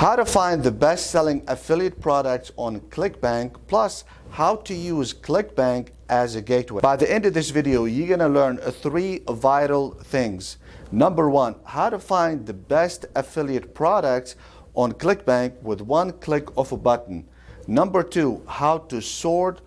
how to find the best-selling affiliate products on Clickbank, plus how to use Clickbank as a gateway. By the end of this video, you're going to learn 3 vital things. Number 1, how to find the best affiliate products on Clickbank with one click of a button. Number 2, how to sort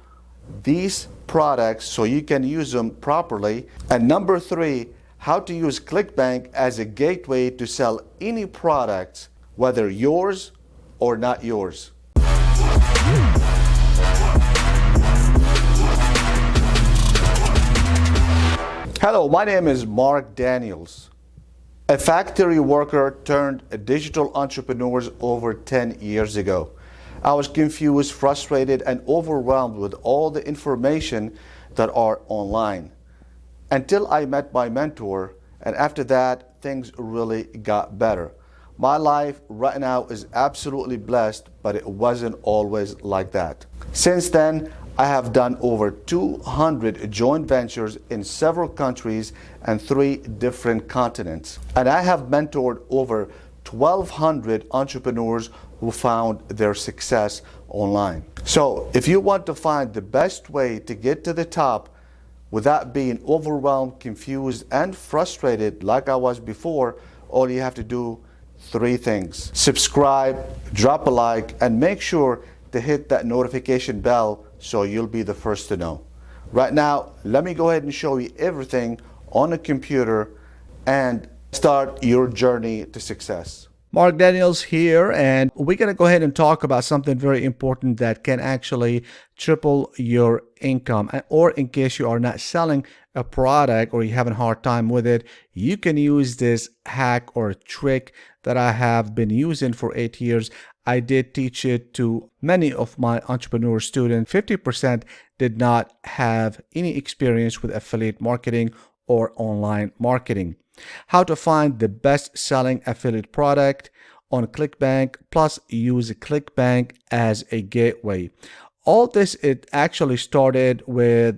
these products so you can use them properly. And number 3, how to use Clickbank as a gateway to sell any products, whether yours or not yours. Hello, my name is Mark Daniels, a factory worker turned a digital entrepreneur over 10 years ago. I was confused, frustrated, and overwhelmed with all the information that are online until I met my mentor, and after that, things really got better. My life right now is absolutely blessed, but it wasn't always like that. Since then, I have done over 200 joint ventures in several countries and 3 different continents. And I have mentored over 1,200 entrepreneurs who found their success online. So if you want to find the best way to get to the top without being overwhelmed, confused, and frustrated like I was before, all you have to do 3 things. Subscribe, drop a like, and make sure to hit that notification bell so you'll be the first to know. Right now, let me go ahead and show you everything on a computer and start your journey to success. Mark Daniels here, and we're going to go ahead and talk about something very important that can actually triple your income. Or in case you are not selling a product or you're having a hard time with it, you can use this hack or trick that I have been using for 8 years. I did teach it to many of my entrepreneur students. 50% did not have any experience with affiliate marketing or online marketing. How to find the best selling affiliate product on Clickbank, plus use Clickbank as a gateway. All this, it actually started with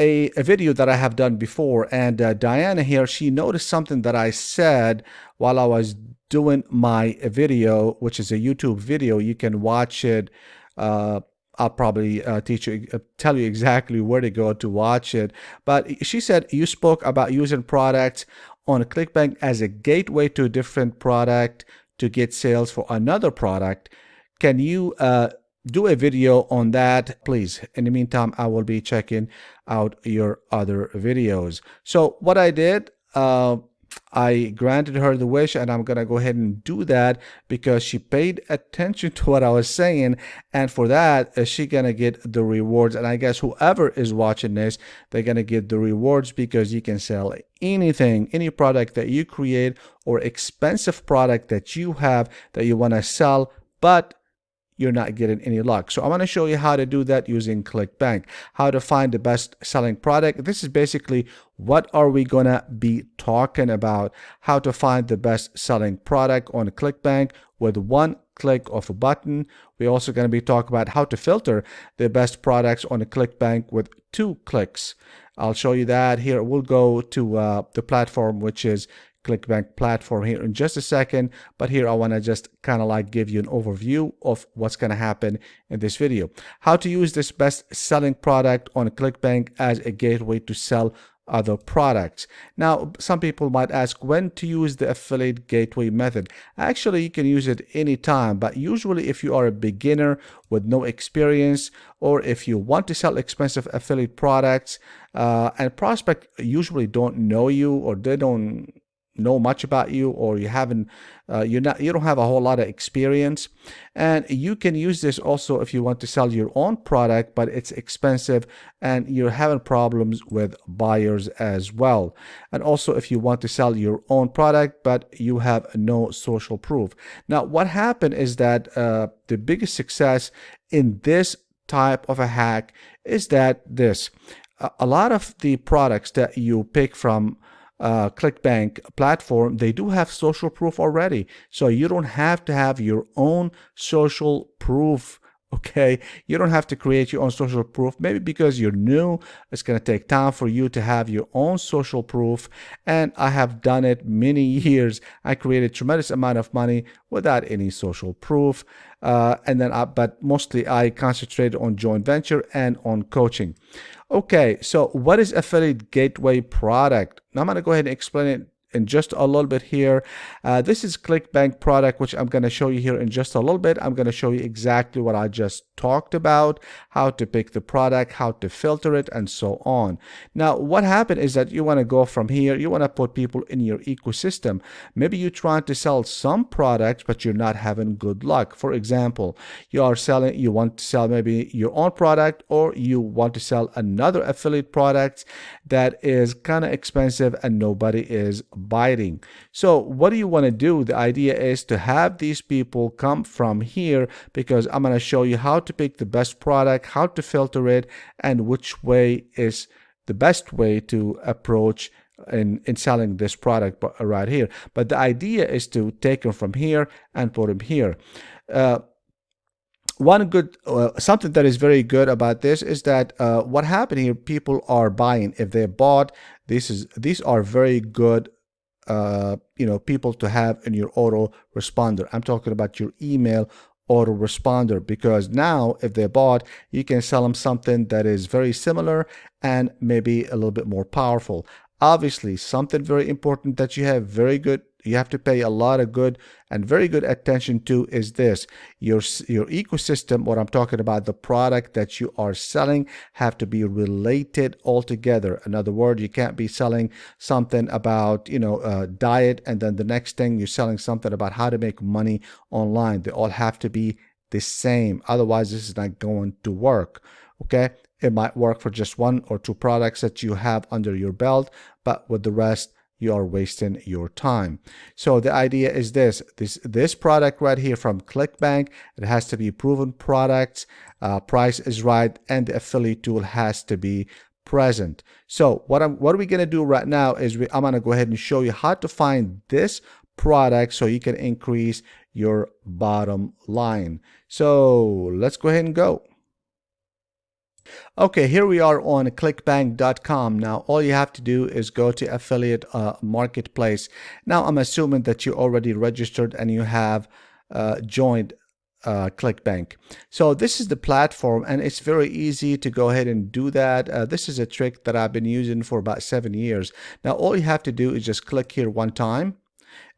a video that I have done before, and Diana here, she noticed something that I said while I was doing my video, which is a YouTube video. You can watch it. I'll probably tell you exactly where to go to watch it. But she said you spoke about using products on Clickbank as a gateway to a different product to get sales for another product. Can you do a video on that, please? In the meantime, I will be checking out your other videos. So what I did, I granted her the wish, and I'm gonna go ahead and do that because she paid attention to what I was saying, and for that she's gonna get the rewards. And I guess whoever is watching this, they're gonna get the rewards because you can sell anything, any product that you create or expensive product that you have that you want to sell, but you're not getting any luck. So I'm going to show you how to do that using Clickbank. How to find the best selling product. This is basically what are we going to be talking about. How to find the best selling product on Clickbank with one click of a button. We're also going to be talking about how to filter the best products on Clickbank with 2 clicks. I'll show you that here. We'll go to the platform, which is Clickbank platform, here in just a second, but here I want to just kind of like give you an overview of what's going to happen in this video. How to use this best selling product on Clickbank as a gateway to sell other products. Now, some people might ask when to use the affiliate gateway method. Actually, you can use it anytime, but usually if you are a beginner with no experience, or if you want to sell expensive affiliate products, and prospect usually don't know you, or they don't know much about you, or you don't have a whole lot of experience. And you can use this also if you want to sell your own product, but it's expensive and you're having problems with buyers as well. And also if you want to sell your own product but you have no social proof. Now what happened is that the biggest success in this type of a hack is that a lot of the products that you pick from Clickbank platform, they do have social proof already. So you don't have to have your own social proof Okay, you don't have to create your own social proof. Maybe because you're new, it's going to take time for you to have your own social proof. And I have done it many years. I created tremendous amount of money without any social proof. But mostly I concentrated on joint venture and on coaching. Okay, so what is affiliate gateway product? Now I'm going to go ahead and explain it in just a little bit here. This is Clickbank product, which I'm going to show you here in just a little bit. I'm going to show you exactly what I just talked about, how to pick the product, how to filter it, and so on. Now, what happened is that you want to go from here, you want to put people in your ecosystem. Maybe you're trying to sell some products, but you're not having good luck. For example, you want to sell maybe your own product, or you want to sell another affiliate product that is kind of expensive and nobody is biting. So what do you want to do? The idea is to have these people come from here, because I'm going to show you how to pick the best product, how to filter it, and which way is the best way to approach in selling this product right here. But the idea is to take them from here and put them here. Something that is very good about this is that what happened here, people are buying. If they bought, these are very good people to have in your autoresponder. I'm talking about your email autoresponder, because now if they bought, you can sell them something that is very similar and maybe a little bit more powerful. Obviously, something very important that you have to pay a lot of good and very good attention to is this. Your ecosystem, what I'm talking about, the product that you are selling, have to be related altogether. In other words, you can't be selling something about diet, and then the next thing you're selling something about how to make money online. They all have to be the same. Otherwise, this is not going to work. Okay, it might work for just one or two products that you have under your belt, but with the rest, you are wasting your time. So the idea is this product right here from Clickbank, it has to be proven products, price is right, and the affiliate tool has to be present. So what are we going to do right now is I'm going to go ahead and show you how to find this product so you can increase your bottom line. So let's go ahead and go. Okay, here we are on clickbank.com. Now, all you have to do is go to affiliate marketplace. Now, I'm assuming that you already registered and you have joined Clickbank. So this is the platform, and it's very easy to go ahead and do that. This is a trick that I've been using for about 7 years. Now, all you have to do is just click here one time.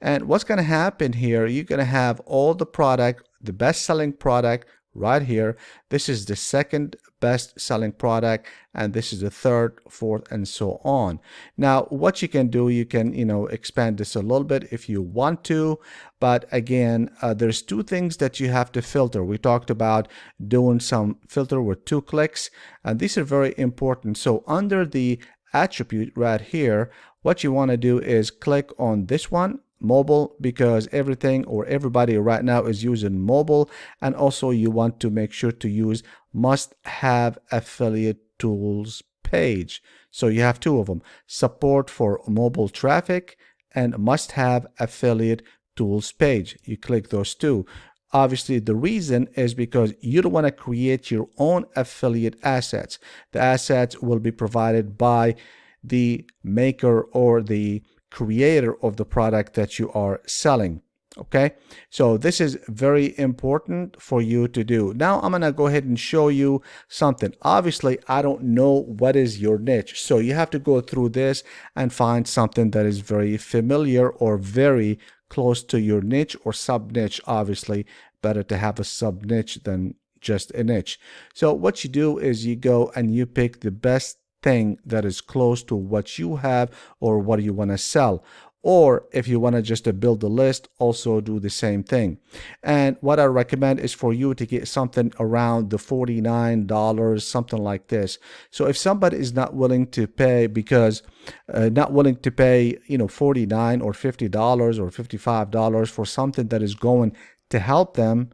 And what's going to happen here, you're going to have all the product, the best selling product right here. This is the second best selling product, and this is the third, fourth, and so on. Now, what you can do, you can expand this a little bit if you want to, but again, there's two things that you have to filter. We talked about doing some filter with 2 clicks, and these are very important. So under the attribute right here, what you want to do is click on this one, mobile, because everything or everybody right now is using mobile. And also you want to make sure to use must have affiliate tools page. So you have 2 of them, support for mobile traffic and must have affiliate tools page. You click those 2. Obviously, the reason is because you don't want to create your own affiliate assets. The assets will be provided by the maker or the creator of the product that you are selling. Okay, so this is very important for you to do. Now I'm gonna go ahead and show you something. Obviously, I don't know what is your niche, so you have to go through this and find something that is very familiar or very close to your niche or sub niche. Obviously, better to have a sub niche than just a niche. So what you do is you go and you pick the best thing that is close to what you have or what you want to sell. Or if you want to just build a list, also do the same thing. And what I recommend is for you to get something around the $49, something like this. So if somebody is not willing to pay, because not willing to pay, $49 or $50 or $55 for something that is going to help them.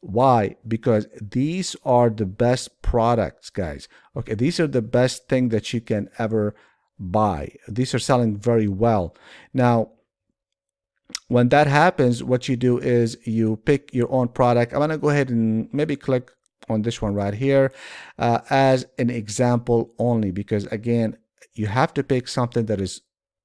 Why? Because these are the best products, guys. Okay, these are the best thing that you can ever buy. These are selling very well. Now, when that happens, what you do is you pick your own product. I'm going to go ahead and maybe click on this one right here as an example only, because again, you have to pick something that is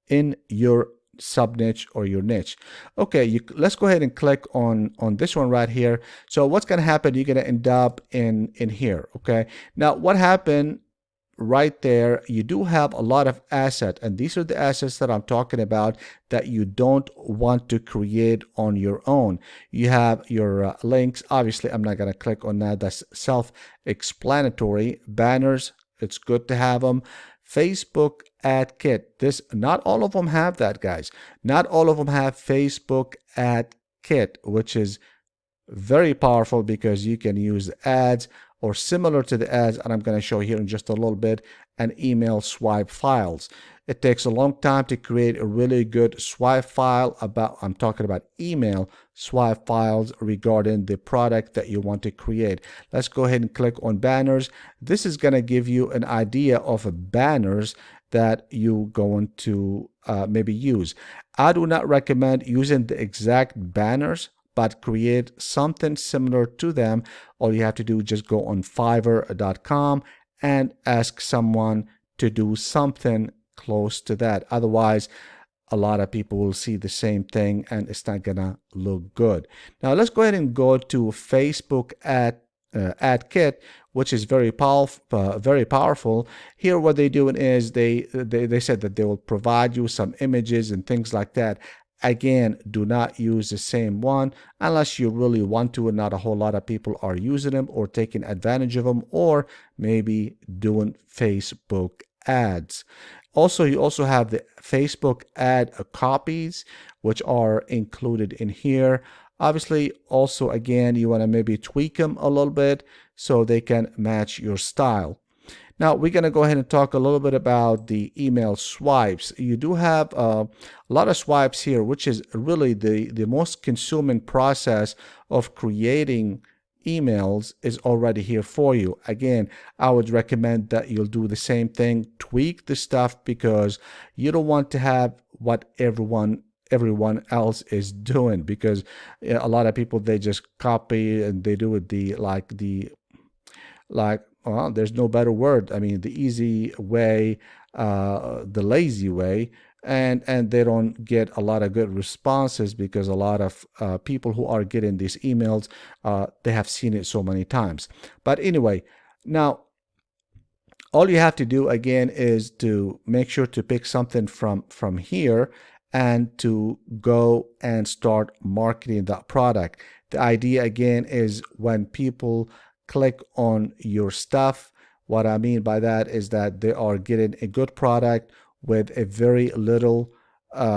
in your sub niche or your niche. Okay, let's go ahead and click on this one right here. So what's going to happen, you're going to end up in here. Okay, now what happened right there, you do have a lot of assets, and these are the assets that I'm talking about that you don't want to create on your own. You have your links. Obviously, I'm not going to click on that. That's self-explanatory. Banners, it's good to have them. Facebook ad kit. This, not all of them have that, guys. Not all of them have Facebook ad kit, which is very powerful because you can use ads or similar to the ads, and I'm going to show here in just a little bit, and email swipe files. It takes a long time to create a really good swipe file about, I'm talking about email swipe files regarding the product that you want to create. Let's go ahead and click on banners. This is going to give you an idea of banners that you're going to maybe use. I do not recommend using the exact banners, but create something similar to them. All you have to do is just go on Fiverr.com and ask someone to do something close to that. Otherwise, a lot of people will see the same thing and it's not gonna look good. Now let's go ahead and go to Facebook ad kit, which is very powerful. Here what they're doing is they said that they will provide you some images and things like that. Again, do not use the same one unless you really want to, and not a whole lot of people are using them or taking advantage of them, or maybe doing Facebook ads. Also, you also have the Facebook ad copies, which are included in here. Obviously, also, again, you want to maybe tweak them a little bit so they can match your style. Now, we're going to go ahead and talk a little bit about the email swipes. You do have a lot of swipes here, which is really the most consuming process of creating emails is already here for you. Again, I would recommend that you'll do the same thing, tweak the stuff, because you don't want to have what everyone else is doing, because a lot of people, they just copy and they do it well, there's no better word. I mean, the easy way, the lazy way, and they don't get a lot of good responses because a lot of people who are getting these emails, they have seen it so many times. But anyway, now all you have to do again is to make sure to pick something from here and to go and start marketing that product. The idea again is when people click on your stuff, what I mean by that is that they are getting a good product with a very little,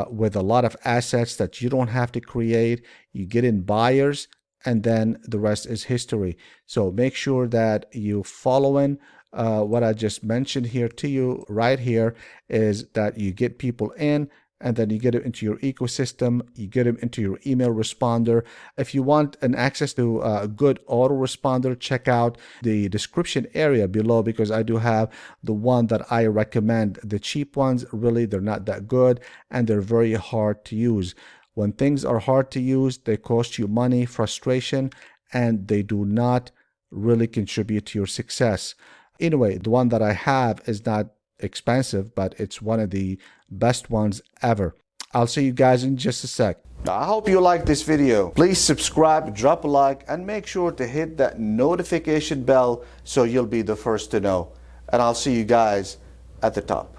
with a lot of assets that you don't have to create. You get in buyers, and then the rest is history. So make sure that you following what I just mentioned here to you right here, is that you get people in, and then you get it into your ecosystem, you get them into your email responder. If you want an access to a good autoresponder, check out the description area below, because I do have the one that I recommend. The cheap ones, really, they're not that good, and they're very hard to use. When things are hard to use, they cost you money, frustration, and they do not really contribute to your success. Anyway, the one that I have is not expensive, but it's one of the best ones ever. I'll see you guys in just a sec. I hope you liked this video. Please subscribe, drop a like, and make sure to hit that notification bell so you'll be the first to know. And I'll see you guys at the top.